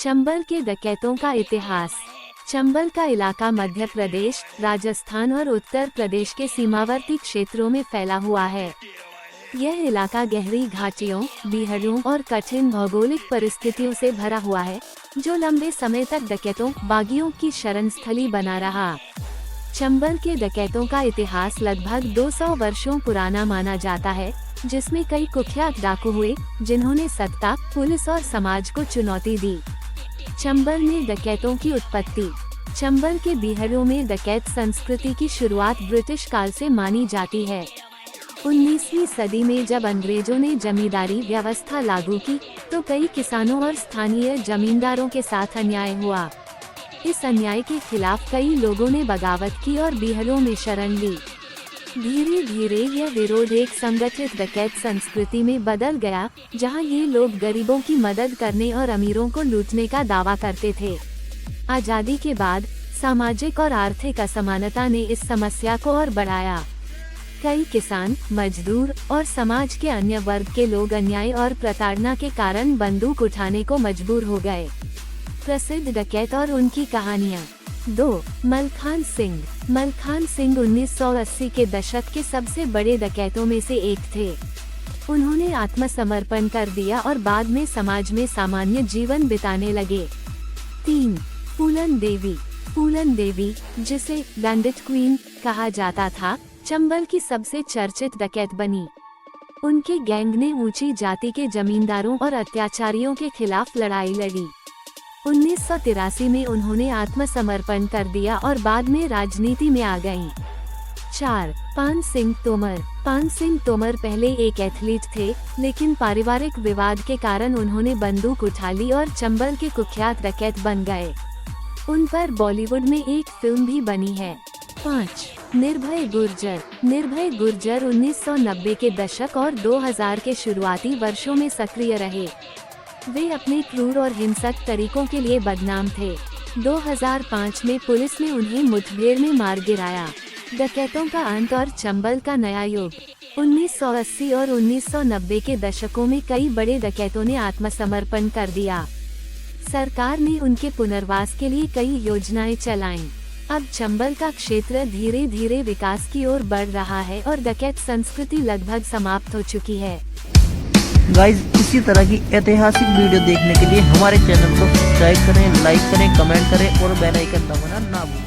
चंबल के डकैतों का इतिहास। चंबल का इलाका मध्य प्रदेश, राजस्थान और उत्तर प्रदेश के सीमावर्ती क्षेत्रों में फैला हुआ है। यह इलाका गहरी घाटियों, बीहड़ों और कठिन भौगोलिक परिस्थितियों से भरा हुआ है, जो लंबे समय तक डकैतों, बागियों की शरणस्थली बना रहा। चंबल के डकैतों का इतिहास लगभग 200 वर्षों पुराना माना जाता है, जिसमें कई कुख्यात डाकू हुए, जिन्होंने सत्ता, पुलिस और समाज को चुनौती दी। चंबल में डकैतों की उत्पत्ति। चंबल के बीहड़ों में डकैत संस्कृति की शुरुआत ब्रिटिश काल से मानी जाती है। 19वीं सदी में जब अंग्रेजों ने जमींदारी व्यवस्था लागू की, तो कई किसानों और स्थानीय जमींदारों के साथ अन्याय हुआ। इस अन्याय के खिलाफ कई लोगों ने बगावत की और बीहड़ों में शरण ली। धीरे धीरे यह विरोध एक संगठित डकैत संस्कृति में बदल गया, जहां ये लोग गरीबों की मदद करने और अमीरों को लूटने का दावा करते थे। आजादी के बाद सामाजिक और आर्थिक असमानता ने इस समस्या को और बढ़ाया। कई किसान, मजदूर और समाज के अन्य वर्ग के लोग अन्याय और प्रताड़ना के कारण बंदूक उठाने को मजबूर हो गए। प्रसिद्ध डकैत और उनकी कहानियाँ। 2. मलखान सिंह। मलखान सिंह 1980 के दशक के सबसे बड़े डकैतों में से एक थे। उन्होंने आत्मसमर्पण कर दिया और बाद में समाज में सामान्य जीवन बिताने लगे। 3. फूलन देवी। फूलन देवी, जिसे बैंडिट क्वीन कहा जाता था, चंबल की सबसे चर्चित डकैत बनी। उनके गैंग ने ऊंची जाति के जमींदारों और अत्याचारियों के खिलाफ लड़ाई लड़ी। 1983 में उन्होंने आत्मसमर्पण कर दिया और बाद में राजनीति में आ गईं। 4. पान सिंह तोमर। पान सिंह तोमर पहले एक एथलीट थे, लेकिन पारिवारिक विवाद के कारण उन्होंने बंदूक उठा ली और चंबल के कुख्यात डकैत बन गए। उन पर बॉलीवुड में एक फिल्म भी बनी है। 5. निर्भय गुर्जर। निर्भय गुर्जर 1990 के दशक और 2000 के शुरुआती वर्षों में सक्रिय रहे। वे अपने क्रूर और हिंसक तरीकों के लिए बदनाम थे। 2005 में पुलिस ने उन्हें मुठभेड़ में मार गिराया। डकैतों का अंत और चंबल का नया युग। 1980 और 1990 के दशकों में कई बड़े डकैतों ने आत्मसमर्पण कर दिया। सरकार ने उनके पुनर्वास के लिए कई योजनाएं चलाईं। अब चंबल का क्षेत्र धीरे धीरे विकास की ओर बढ़ रहा है और डकैत संस्कृति लगभग समाप्त हो चुकी है। गाइज, इसी तरह की ऐतिहासिक वीडियो देखने के लिए हमारे चैनल को सब्सक्राइब करें, लाइक करें, कमेंट करें और बेल आइकन दबाना ना भूलें।